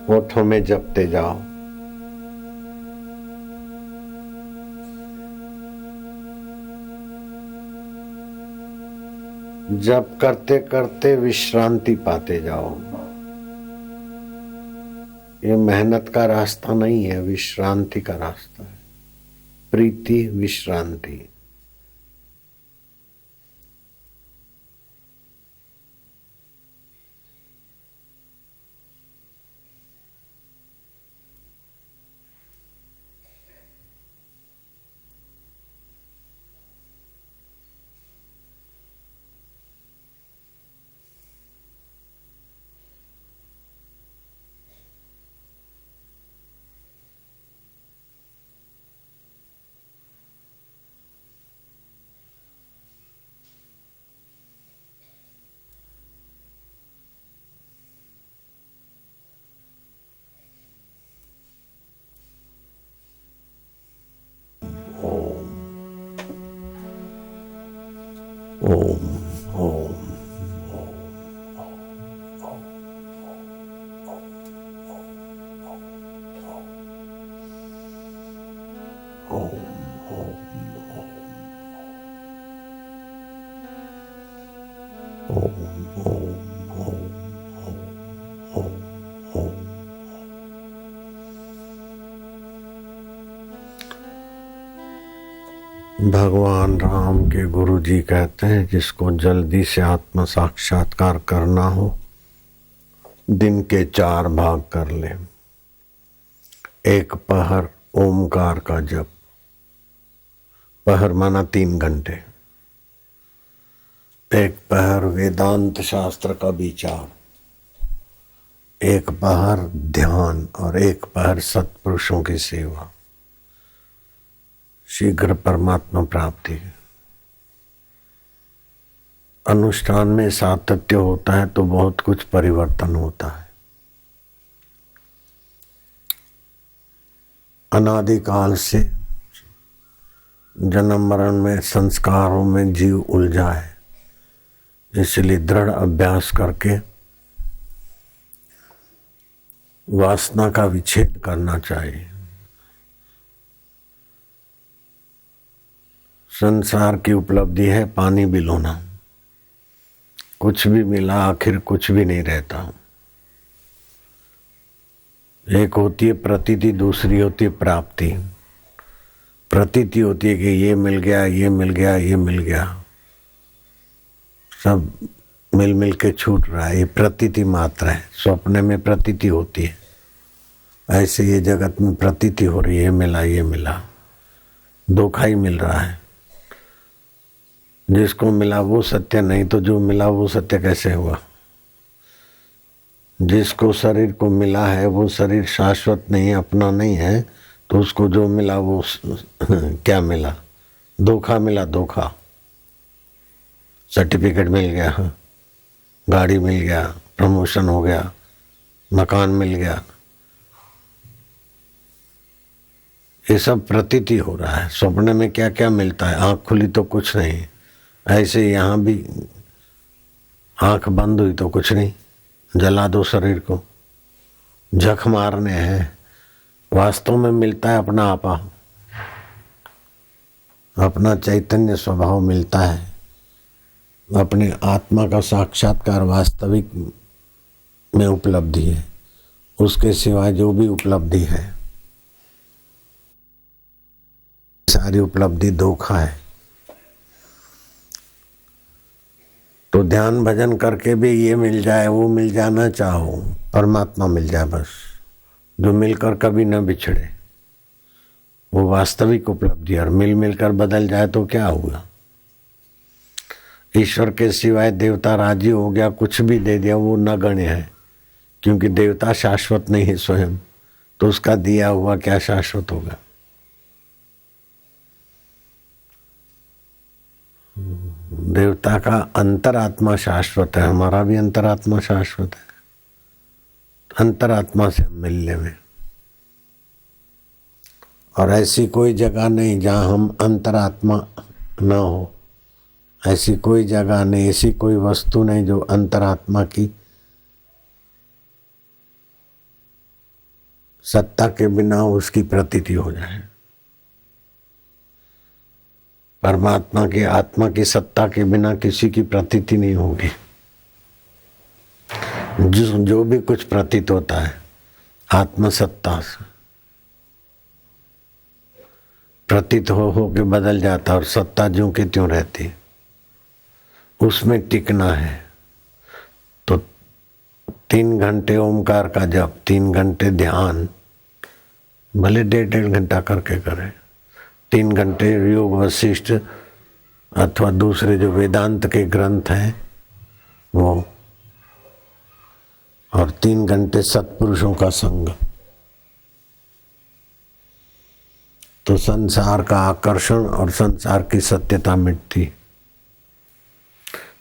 होठों में जपते जाओ। जप करते करते विश्रांति पाते जाओ। ये मेहनत का रास्ता नहीं है, विश्रांति का रास्ता है। प्रीति विश्रांति। ओम ओम भगवान राम के गुरु जी कहते हैं, जिसको जल्दी से आत्म साक्षात्कार करना हो, दिन के 4 भाग कर ले। 1 पहर ओमकार का जप। पहर माना 3 घंटे। 1 पहर वेदांत शास्त्र का विचार, 1 पहर ध्यान और 1 पहर सत्पुरुषों की सेवा। शीघ्र परमात्मा प्राप्ति। अनुष्ठान में सातत्य होता है तो बहुत कुछ परिवर्तन होता है। अनादिकाल से जन्म मरण में संस्कारों में जीव उलझा है, इसलिए दृढ़ अभ्यास करके वासना का विच्छेद करना चाहिए। संसार की उपलब्धि है पानी बिलोना। कुछ भी मिला आखिर कुछ भी नहीं रहता। एक होती है प्रतीति, दूसरी होती है प्राप्ति। प्रतीति होती है कि ये मिल गया, ये मिल गया, ये मिल गया, सब मिल मिल के छूट रहा है। ये प्रतीति मात्र है। स्वप्न में प्रतीति होती है, ऐसे ये जगत में प्रतीति हो रही है, ये मिला, ये मिला, धोखा ही मिल रहा है। जिसको मिला वो सत्य नहीं तो जो मिला वो सत्य कैसे हुआ? जिसको शरीर को मिला है वो शरीर शाश्वत नहीं, अपना नहीं है, तो उसको जो मिला वो क्या मिला? धोखा मिला, धोखा। सर्टिफिकेट मिल गया, गाड़ी मिल गया, प्रमोशन हो गया, मकान मिल गया, ये सब प्रतीति हो रहा है। स्वप्न में क्या क्या मिलता है? आंख खुली तो कुछ नहीं, ऐसे यहाँ भी आंख बंद हुई तो कुछ नहीं। जला दो शरीर को, जख मारने हैं। वास्तव में मिलता है अपना आपा, अपना चैतन्य स्वभाव मिलता है, अपने आत्मा का साक्षात्कार वास्तविक में उपलब्धि है। उसके सिवाय जो भी उपलब्धि है सारी उपलब्धि धोखा है। तो ध्यान भजन करके भी ये मिल जाए वो मिल जाना चाहो, परमात्मा मिल जाए बस, जो मिलकर कभी न बिछड़े, वो वास्तविक उपलब्धि। और मिल मिलकर बदल जाए तो क्या हुआ? ईश्वर के सिवाय देवता राजी हो गया, कुछ भी दे दिया, वो न गण्य है, क्योंकि देवता शाश्वत नहीं है स्वयं, तो उसका दिया हुआ क्या शाश्वत होगा? देवता का अंतरात्मा शाश्वत है, हमारा भी अंतरात्मा शाश्वत है। अंतरात्मा से मिलने में, और ऐसी कोई जगह नहीं जहां हम अंतरात्मा न हो। ऐसी कोई जगह नहीं, ऐसी कोई वस्तु नहीं जो अंतरात्मा की सत्ता के बिना उसकी प्रतीति हो जाए। परमात्मा की आत्मा की सत्ता के बिना किसी की प्रतीति नहीं होगी। जो भी कुछ प्रतीत होता है आत्म सत्ता से प्रतीत हो के बदल जाता और सत्ता ज्यों की त्यों रहती। उसमें टिकना है तो 3 घंटे ओमकार का जप, 3 घंटे ध्यान, भले 1.5 घंटा करके करें, 3 घंटे योग वशिष्ठ अथवा दूसरे जो वेदांत के ग्रंथ हैं वो, और 3 घंटे सत्पुरुषों का संग, तो संसार का आकर्षण और संसार की सत्यता मिटती।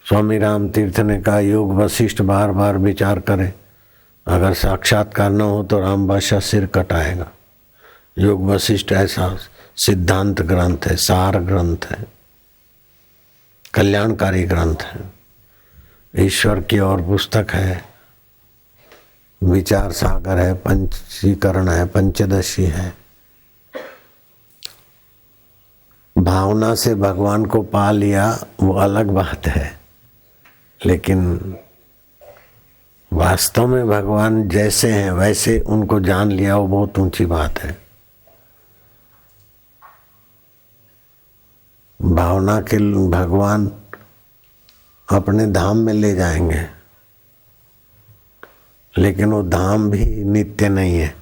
स्वामी राम तीर्थ ने कहा योग वशिष्ठ बार बार विचार करें, अगर साक्षात्कार न हो तो राम बादशाह सिर कटाएगा। योग वशिष्ठ ऐसा सिद्धांत ग्रंथ है, सार ग्रंथ है, कल्याणकारी ग्रंथ है, ईश्वर की और पुस्तक है, विचार सागर है, पंचीकरण है, पंचदशी है। भावना से भगवान को पा लिया वो अलग बात है, लेकिन वास्तव में भगवान जैसे हैं वैसे उनको जान लिया वो बहुत ऊंची बात है। भावना के भगवान अपने धाम में ले जाएंगे, लेकिन वो धाम भी नित्य नहीं है।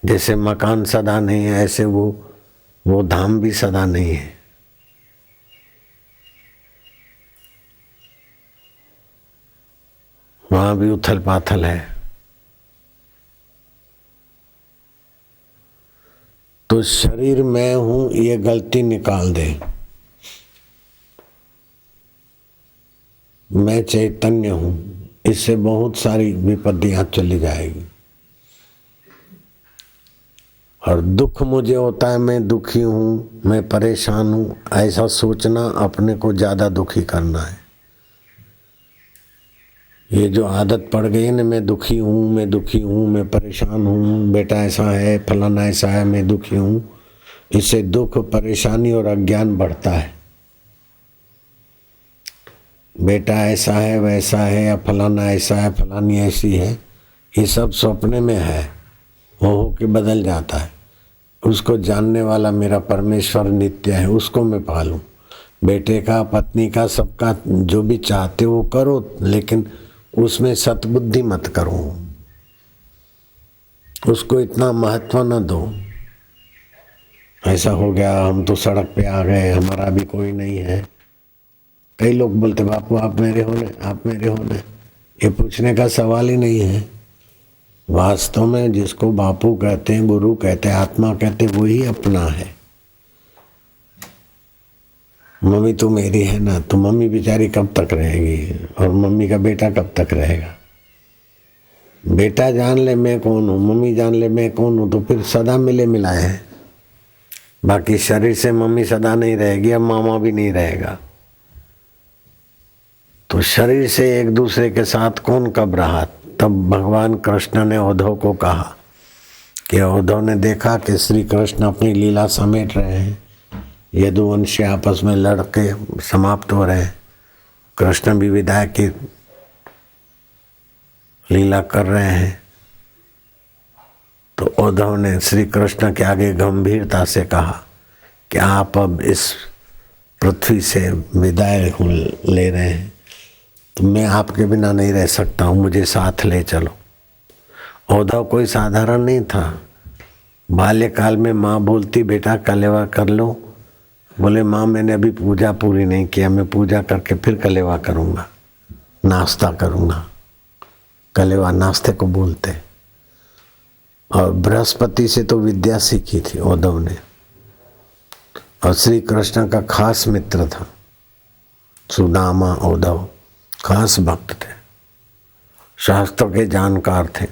जैसे मकान सदा नहीं है ऐसे वो धाम भी सदा नहीं है। वहां भी उथल पाथल है। तो शरीर मैं हूं ये गलती निकाल दे, मैं चैतन्य हूं, इससे बहुत सारी विपत्तियां चली जाएगी। और दुख मुझे होता है, मैं दुखी हूं, मैं परेशान हूं, ऐसा सोचना अपने को ज्यादा दुखी करना है। ये जो आदत पड़ गई है ना, मैं दुखी हूँ, मैं दुखी हूँ, मैं परेशान हूँ, बेटा ऐसा है, फलाना ऐसा है, मैं दुखी हूँ, इससे दुख, परेशानी और अज्ञान बढ़ता है। बेटा ऐसा है, वैसा है, या फलाना ऐसा है, फलानी ऐसी है, ये सब सपने में है, वो होके बदल जाता है। उसको जानने वाला मेरा परमेश्वर नित्य है, उसको मैं पालूं। बेटे का, पत्नी का, सबका जो भी चाहते वो करो, लेकिन उसमें सतबुद्धि मत करो, उसको इतना महत्व न दो। ऐसा हो गया, हम तो सड़क पे आ गए, हमारा भी कोई नहीं है। कई लोग बोलते बापू आप मेरे होने, आप मेरे होने, ये पूछने का सवाल ही नहीं है। वास्तव में जिसको बापू कहते हैं, गुरु कहते हैं, आत्मा कहते हैं, वही अपना है। मम्मी तो मेरी है ना, तो मम्मी बेचारी कब तक रहेगी, और मम्मी का बेटा कब तक रहेगा। बेटा जान ले मैं कौन हूँ, मम्मी जान ले मैं कौन हूँ, तो फिर सदा मिले मिलाए हैं। बाकी शरीर से मम्मी सदा नहीं रहेगी, अब मामा भी नहीं रहेगा। तो शरीर से एक दूसरे के साथ कौन कब रहा। तब भगवान कृष्ण ने उद्धव को कहा कि उद्धव ने देखा कि श्री कृष्ण अपनी लीला समेट रहे हैं, यदुवंशी आपस में लड़के समाप्त हो रहे हैं, कृष्ण भी विदाई की लीला कर रहे हैं। तो उद्धव ने श्री कृष्ण के आगे गंभीरता से कहा कि आप अब इस पृथ्वी से विदाई ले रहे हैं, तो मैं आपके बिना नहीं रह सकता हूँ, मुझे साथ ले चलो। उद्धव कोई साधारण नहीं था। बाल्यकाल में माँ बोलती बेटा कलेवा कर लो, बोले माँ मैंने अभी पूजा पूरी नहीं किया, मैं पूजा करके फिर कलेवा करूँगा, नाश्ता करूँगा। कलेवा नाश्ते को बोलते। और बृहस्पति से तो विद्या सीखी थी उद्धव ने, और श्री कृष्ण का खास मित्र था सुदामा। उद्धव खास भक्त थे, शास्त्रों के जानकार थे।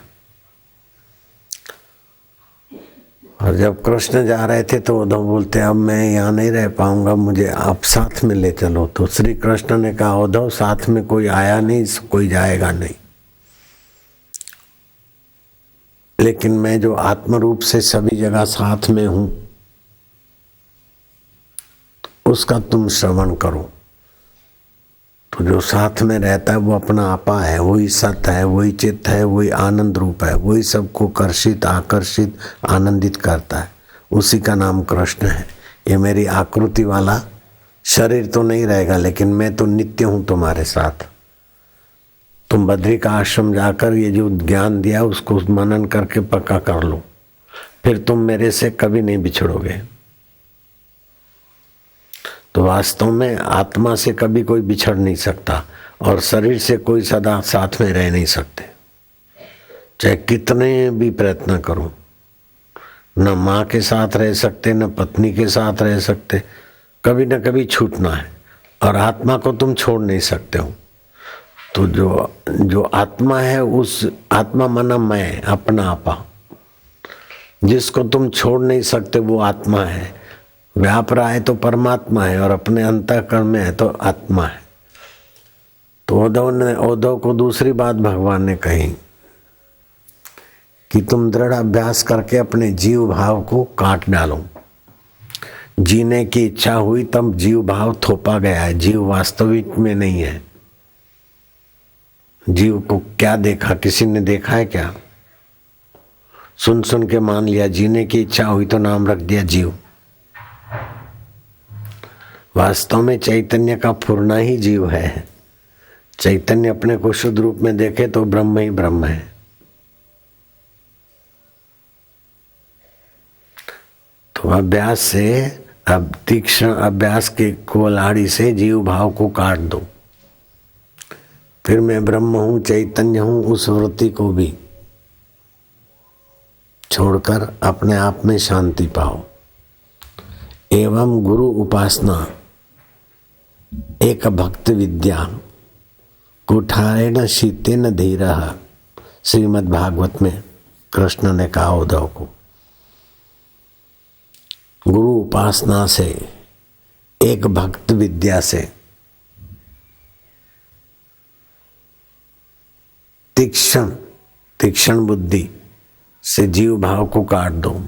और जब कृष्ण जा रहे थे तो उद्धव बोलते अब मैं यहाँ नहीं रह पाऊंगा, मुझे आप साथ में ले चलो। तो श्री कृष्ण ने कहा उद्धव साथ में कोई आया नहीं, कोई जाएगा नहीं, लेकिन मैं जो आत्म रूप से सभी जगह साथ में हूं, उसका तुम श्रवण करो। तो जो साथ में रहता है वो अपना आपा है, वही सत्य है, वही चित्त है, वही आनंद रूप है, वही सबको कर्षित आकर्षित आनंदित करता है। उसी का नाम कृष्ण है। ये मेरी आकृति वाला शरीर तो नहीं रहेगा, लेकिन मैं तो नित्य हूं तुम्हारे साथ। तुम बद्री का आश्रम जाकर ये जो ज्ञान दिया उसको मनन करके पक्का कर लो, फिर तुम मेरे से कभी नहीं बिछड़ोगे। तो वास्तव में आत्मा से कभी कोई बिछड़ नहीं सकता और शरीर से कोई सदा साथ में रह नहीं सकते, चाहे कितने भी प्रयत्न करो। न माँ के साथ रह सकते, न पत्नी के साथ रह सकते, कभी न कभी छूटना है। और आत्मा को तुम छोड़ नहीं सकते हो। तो जो आत्मा है, उस आत्मा माना मैं, अपना आपा, जिसको तुम छोड़ नहीं सकते वो आत्मा है। व्याप रहा है तो परमात्मा है, और अपने अंतःकरण में है तो आत्मा है। तो उद्धव को दूसरी बात भगवान ने कही कि तुम दृढ़ अभ्यास करके अपने जीव भाव को काट डालो। जीने की इच्छा हुई तब जीव भाव थोपा गया है, जीव वास्तविक में नहीं है। जीव को क्या देखा, किसी ने देखा है क्या? सुन सुन के मान लिया। जीने की इच्छा हुई तो नाम रख दिया जीव। वास्तव में चैतन्य का फुरना ही जीव है। चैतन्य अपने को शुद्ध रूप में देखे तो ब्रह्म ही ब्रह्म है। तो अभ्यास से, अब तीक्ष्ण अभ्यास के कोलाड़ी से जीव भाव को काट दो। फिर मैं ब्रह्म हूं, चैतन्य हूं, उस वृत्ति को भी छोड़कर अपने आप में शांति पाओ। एवं गुरु उपासना एक भक्त विद्या कुठारेण शीतेन धीरः। श्रीमद् भागवत में कृष्ण ने कहा उद्धव को, गुरु उपासना से, एक भक्त विद्या से, तीक्ष्ण बुद्धि से जीव भाव को काट दो।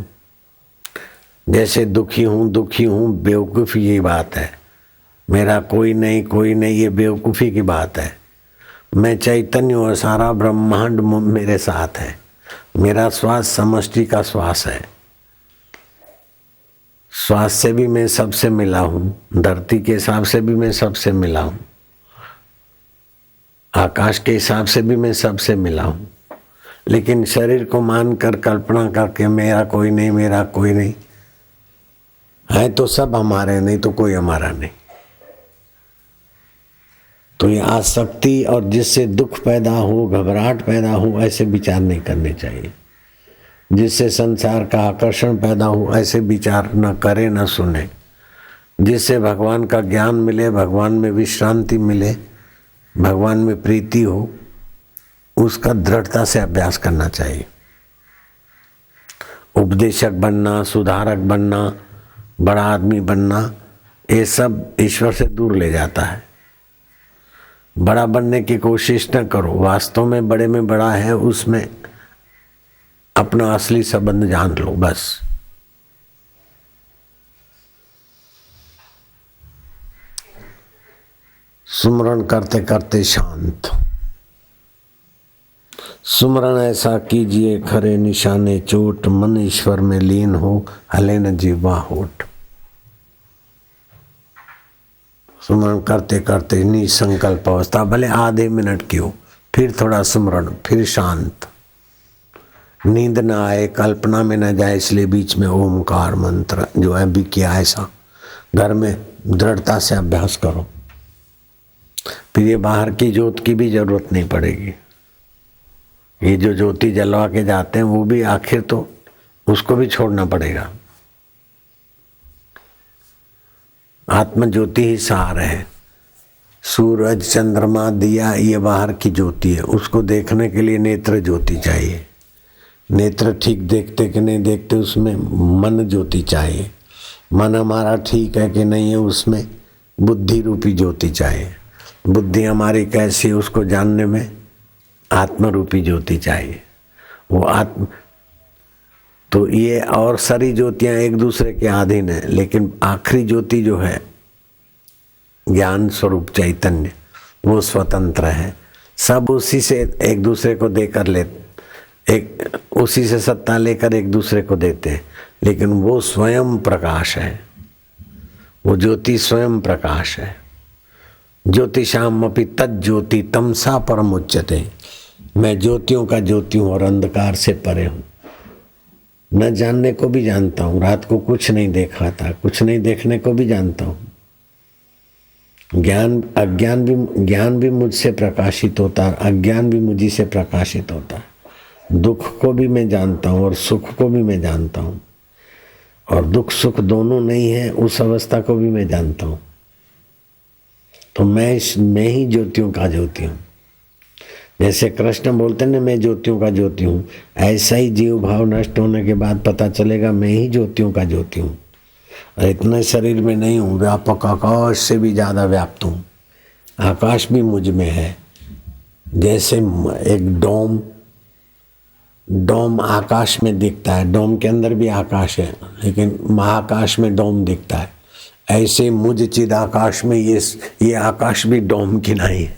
जैसे दुखी हूं बेवकूफी की बात है। मेरा कोई नहीं ये बेवकूफी की बात है। मैं चैतन्य और सारा ब्रह्मांड मेरे साथ है। मेरा श्वास समष्टि का श्वास है। श्वास से भी मैं सबसे मिला हूं, धरती के हिसाब से भी मैं सबसे मिला हूं, आकाश के हिसाब से भी मैं सबसे मिला हूं। लेकिन शरीर को मानकर कल्पना करके मेरा कोई नहीं है, तो सब हमारे, नहीं तो कोई हमारा नहीं। तो ये आसक्ति और जिससे दुख पैदा हो, घबराहट पैदा हो, ऐसे विचार नहीं करने चाहिए। जिससे संसार का आकर्षण पैदा हो, ऐसे विचार न करे न सुने। जिससे भगवान का ज्ञान मिले, भगवान में विश्रांति मिले, भगवान में प्रीति हो, उसका दृढ़ता से अभ्यास करना चाहिए। उपदेशक बनना, सुधारक बनना, बड़ा आदमी बनना, ये सब ईश्वर से दूर ले जाता है। बड़ा बनने की कोशिश न करो। वास्तव में बड़े में बड़ा है, उसमें अपना असली संबंध जान लो बस। सुमरण करते करते शांत। सुमरण ऐसा कीजिए खरे निशाने चोट, मन ईश्वर में लीन हो, हले न जीवा होठ। सुमरण करते करते निसंकल्प अवस्था, भले आधे मिनट की हो, फिर थोड़ा सुमरण, फिर शांत। नींद न आए, कल्पना में न जाए, इसलिए बीच में ओमकार मंत्र जो है भी किया, ऐसा घर में दृढ़ता से अभ्यास करो। फिर ये बाहर की ज्योत की भी जरूरत नहीं पड़ेगी। ये जो ज्योति जलवा के जाते हैं वो भी आखिर तो उसको भी छोड़ना पड़ेगा। आत्म ज्योति ही सार है। सूरज, चंद्रमा, दिया, ये बाहर की ज्योति है। उसको देखने के लिए नेत्र ज्योति चाहिए। नेत्र ठीक देखते कि नहीं देखते, उसमें मन ज्योति चाहिए। मन हमारा ठीक है कि नहीं है, उसमें बुद्धि रूपी ज्योति चाहिए। बुद्धि हमारी कैसी है उसको जानने में आत्म रूपी ज्योति चाहिए। वो तो ये और सारी ज्योतियां एक दूसरे के अधीन है, लेकिन आखिरी ज्योति जो है ज्ञान स्वरूप चैतन्य, वो स्वतंत्र है। सब उसी से एक दूसरे को देकर उसी से सत्ता लेकर एक दूसरे को देते हैं, लेकिन वो स्वयं प्रकाश है, वो ज्योति स्वयं प्रकाश है। ज्योतिषाम अपि तज्ज्योति तमसा परम उच्यते। मैं ज्योतियों का ज्योति हूँ और अंधकार से परे हूँ। न जानने को भी जानता हूँ, रात को कुछ नहीं देखा था, कुछ नहीं देखने को भी जानता हूँ। ज्ञान भी मुझसे प्रकाशित होता है, अज्ञान भी मुझी से प्रकाशित होता है। दुख को भी मैं जानता हूँ और सुख को भी मैं जानता हूँ, और दुख सुख दोनों नहीं है उस अवस्था को भी मैं जानता हूँ। तो मैं ही ज्योतियों का ज्योति हूँ। जैसे कृष्ण बोलते हैं मैं ज्योतियों का ज्योति हूँ, ऐसा ही जीव भाव नष्ट होने के बाद पता चलेगा मैं ही ज्योतियों का ज्योति हूँ। और इतने शरीर में नहीं हूँ, व्यापक आकाश से भी ज़्यादा व्याप्त हूँ। आकाश भी मुझ में है। जैसे एक डोम आकाश में दिखता है, डोम के अंदर भी आकाश है, लेकिन महाकाश में डोम दिखता है। ऐसे मुझ चिद आकाश में ये आकाश भी डोम की नहीं है,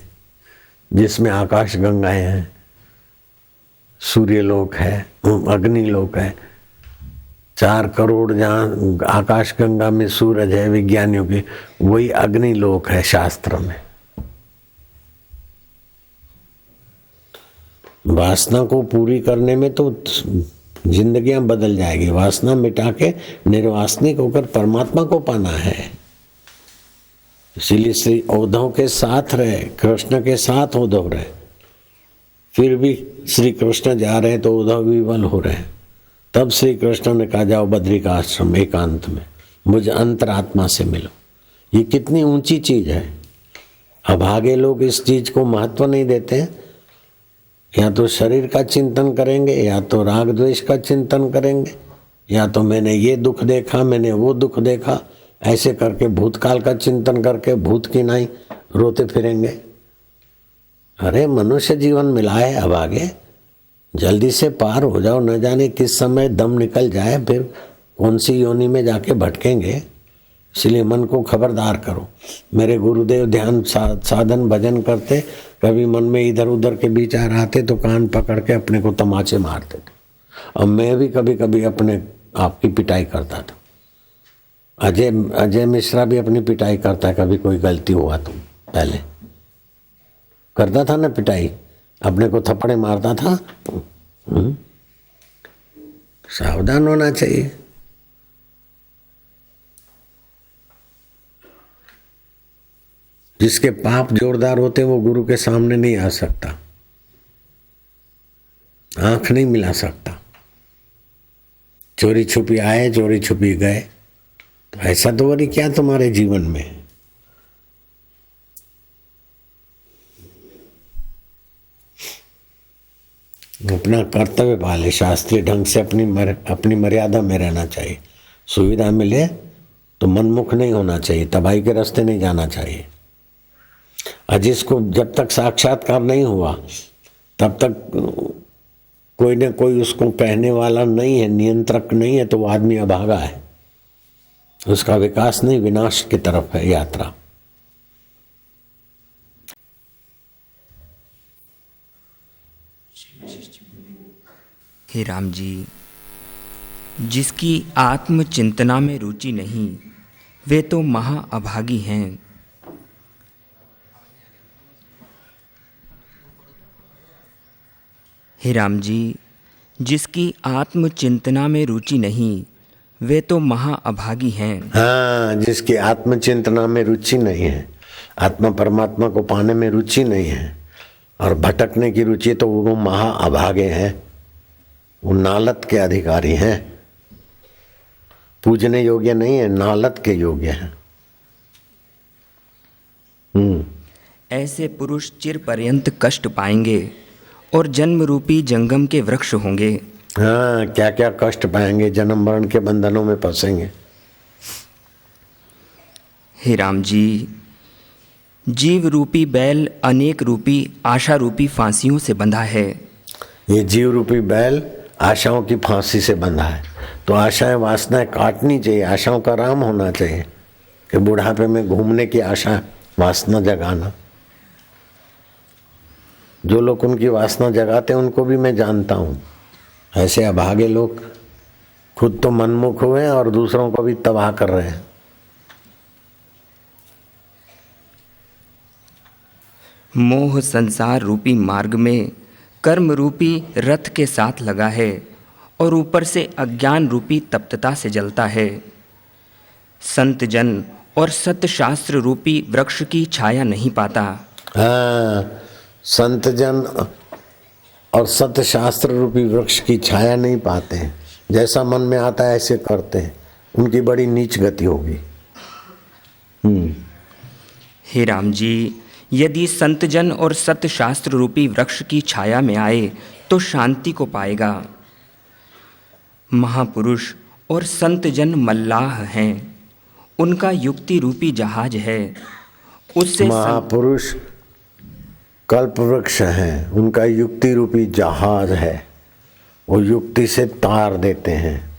जिसमें आकाश गंगाएं हैं, सूर्यलोक है, अग्निलोक है। 4 करोड़ जहाँ आकाश गंगा में सूरज है विज्ञानियों की, वही अग्निलोक है शास्त्र में। वासना को पूरी करने में तो जिंदगियां बदल जाएगी। वासना मिटा के निर्वासनिक होकर परमात्मा को पाना है। इसीलिए श्री उद्धव के साथ रहे, कृष्ण के साथ उद्धव रहे। फिर भी श्री कृष्ण जा रहे तो उद्धव विवल हो रहे। तब श्री कृष्ण ने कहा जाओ बद्री का आश्रम एकांत में, मुझे अंतरात्मा से मिलो। ये कितनी ऊंची चीज है। अभागे लोग इस चीज को महत्व नहीं देते हैं। या तो शरीर का चिंतन करेंगे, या तो राग द्वेष का चिंतन करेंगे, या तो मैंने ये दुख देखा, मैंने वो दुख देखा, ऐसे करके भूतकाल का चिंतन करके भूत की नाई रोते फिरेंगे। अरे मनुष्य जीवन मिला है, अब आगे जल्दी से पार हो जाओ। न जाने किस समय दम निकल जाए, फिर कौन सी योनि में जाके भटकेंगे। इसलिए मन को खबरदार करो। मेरे गुरुदेव ध्यान साधन भजन करते, कभी मन में इधर उधर के विचार आते तो कान पकड़ के अपने को तमाचे मारते थे। और मैं भी कभी कभी अपने आप की पिटाई करता था। अजय मिश्रा भी अपनी पिटाई करता है, कभी कोई गलती हुआ तो पहले करता था ना पिटाई, अपने को थप्पड़े मारता था। सावधान होना चाहिए। जिसके पाप जोरदार होते वो गुरु के सामने नहीं आ सकता, आंख नहीं मिला सकता। चोरी छुपी आए, चोरी छुपी गए, तो ऐसा तो वरी क्या तुम्हारे जीवन में। अपना कर्तव्य पाले, शास्त्रीय ढंग से अपनी मर्यादा में रहना चाहिए। सुविधा मिले तो मनमुख नहीं होना चाहिए, तबाही के रास्ते नहीं जाना चाहिए। और जिसको जब तक साक्षात्कार नहीं हुआ तब तक कोई न कोई उसको कहने वाला नहीं है, नियंत्रक नहीं है, तो वो आदमी अभागा है। उसका विकास नहीं, विनाश की तरफ है यात्रा। हे राम जी, जिसकी आत्मचिंतना में रुचि नहीं वे तो महाअभागी हैं। हे राम जी, जिसकी आत्मचिंतना में रुचि नहीं वे तो महाअभागी हैं। हाँ, जिसकी आत्मचिंतना में रुचि नहीं है, आत्मा परमात्मा को पाने में रुचि नहीं है और भटकने की रुचि, तो वो महाअभागे हैं, वो नालत के अधिकारी हैं। पूजने योग्य नहीं है, नालत के योग्य हैं। ऐसे पुरुष चिर पर्यंत कष्ट पाएंगे और जन्म रूपी जंगम के वृक्ष होंगे। हाँ, क्या क्या कष्ट पाएंगे, जन्म मरण के बंधनों में फंसेंगे। हे राम जी, जीव रूपी बैल अनेक रूपी आशा रूपी फांसियों से बंधा है। ये जीव रूपी बैल आशाओं की फांसी से बंधा है। तो आशाएं वासनाएं काटनी चाहिए, आशाओं का राम होना चाहिए कि बुढ़ापे में घूमने की आशा वासना जगाना। जो लोग उनकी वासना जगाते हैं उनको भी मैं जानता हूँ। ऐसे अभागे लोग खुद तो मनमुख हुए और दूसरों को भी तबाह कर रहे हैं। मोह संसार रूपी मार्ग में कर्म रूपी रथ के साथ लगा है और ऊपर से अज्ञान रूपी तप्तता से जलता है। संत जन और सत्य शास्त्र रूपी वृक्ष की छाया नहीं पाता। हाँ, संत जन और सत्य शास्त्र रूपी वृक्ष की छाया नहीं पाते हैं। जैसा मन में आता है ऐसे करते हैं, उनकी बड़ी नीच गति होगी। हे राम जी, यदि संत जन और सत्य शास्त्र रूपी वृक्ष की छाया में आए तो शांति को पाएगा। महापुरुष और संत जन मल्लाह हैं, उनका युक्ति रूपी जहाज है। उससे महापुरुष कल्प वृक्ष हैं, उनका युक्ति रूपी जहाज है। वो युक्ति से तार देते हैं।